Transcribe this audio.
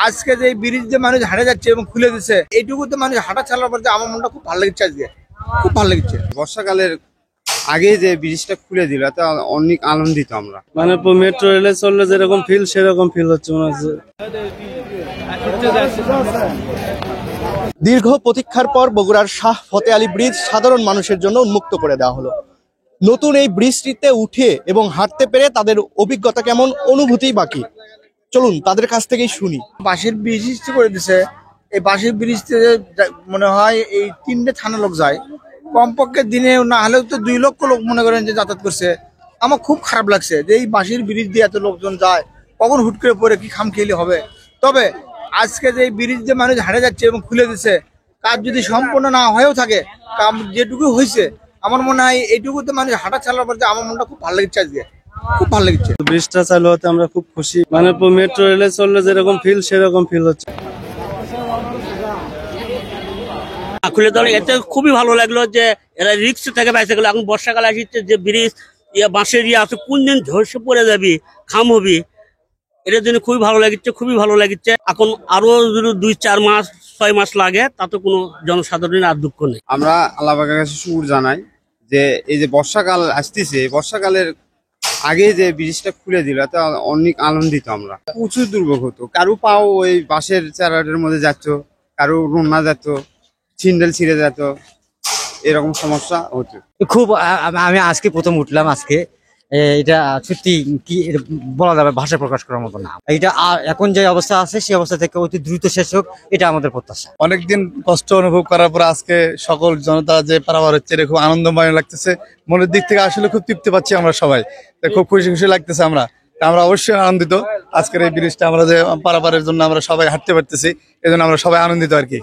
আজকে যে ব্রিজ দিয়ে মানুষ হাঁটে যাচ্ছে এবং খুলে দিচ্ছে, এইটুকুতে মানুষ হাঁটা চালার পর আমার মনটা খুব ভালো লাগছে। আজকে খুব ভালো লাগছে। বর্ষাকালের আগে যে ব্রিজটা খুলে দিল তা অনেক আনন্দিত আমরা। মানে মেট্রো রেলে চললে যেরকম ফিল সেরকম ফিল হচ্ছে মনে হচ্ছে। দীর্ঘ প্রতীক্ষার পর বগুড়ার শাহ ফতে আলী ব্রিজ সাধারণ মানুষের জন্য উন্মুক্ত করে দেওয়া হলো। নতুন এই ব্রিজটিতে উঠে এবং হাঁটতে পেরে তাদের অভিজ্ঞতা কেমন, অনুভূতি বাকি, চলুন তাদের কাছ থেকেই শুনি। বাঁশের ব্রিজ করে দিছে। এই বাঁশের ব্রিজতে মনে হয় এই 3টে থানা লোক যায়, কমপক্ষে দিনে না হলেও তো 2 লক্ষ লোক মনে করেন যে যাতায়াত করছে। আমার খুব খারাপ লাগছে যে এই বাঁশের ব্রিজ দিয়ে এত লোকজন যায়, কখন হুট করে পরে কি খাম খেলে হবে। তবে আজকে যে ব্রিজ দিয়ে মানুষ হাঁটে যাচ্ছে এবং খুলে দিচ্ছে, কাজ যদি সম্পূর্ণ না হয়েও থাকে, কাম যেটুকু হয়েছে, আমার মনে হয় এইটুকুতে মানুষ হাঁটা চালার পর আমার মনটা খুব ভালো লাগছে। আজকে খুব ভালো লাগছে। ব্রিজটা চালু হতে আমরা খুব খুশি। মানে মেট্রো রেলে চললে যেরকম ফিল সেরকম ফিল হচ্ছে। খুলে দেওয়া এতে খুবই ভালো লাগলো যে এরা রিক্স থেকে বেঁচে গেল। এখন বর্ষাকাল আসছে, যে ব্রিজ বাঁশের আছে, কোন দিন ঝলসে পড়ে যাবি, খাম হবি, এটার জন্য খুবই ভালো লাগছে, খুবই ভালো লাগছে। এখন আরো যদি 2-4 মাস 6 মাস লাগে তাতে কোনো জনসাধারণের আর দুঃখ নেই। আমরা আল্লাহ পাকের কাছে শুকর জানাই যে এই যে বর্ষাকাল আসতেছে, বর্ষাকালের আগে যে ব্রিজটা খুলে দিল তা অনেক আনন্দিত আমরা। প্রচুর দুর্ভোগ হতো, কারু পাও ওই বাঁশের চারাটের মধ্যে যাচ্ছ, কারু রুনা যাচ্ছ, ছিন্ডেল ছিঁড়ে যেত, এরকম সমস্যা হতো খুব। আমি আজকে প্রথম উঠলাম। আজকে এটা সত্যি কি বলা যাবে, ভাষা প্রকাশ করার মতো না। এটা এখন যে অবস্থা আছে সেই অবস্থা থেকে অতি দ্রুত শেষ হোক, এটা আমাদের প্রত্যাশা। অনেকদিন কষ্ট অনুভব করার পর আজকে সকল জনতা যে পারাবার হচ্ছে, এটা খুব আনন্দময় লাগতেছে। মনের দিক থেকে আসলে খুব তৃপ্তি পাচ্ছি আমরা সবাই, খুব খুশি খুশি লাগতেছে। আমরা অবশ্যই আনন্দিত। আজকের এই ব্রিজটা আমরা যে পারাবারের জন্য আমরা সবাই হাঁটতে পারতেছি, এই জন্য আমরা সবাই আনন্দিত আর কি।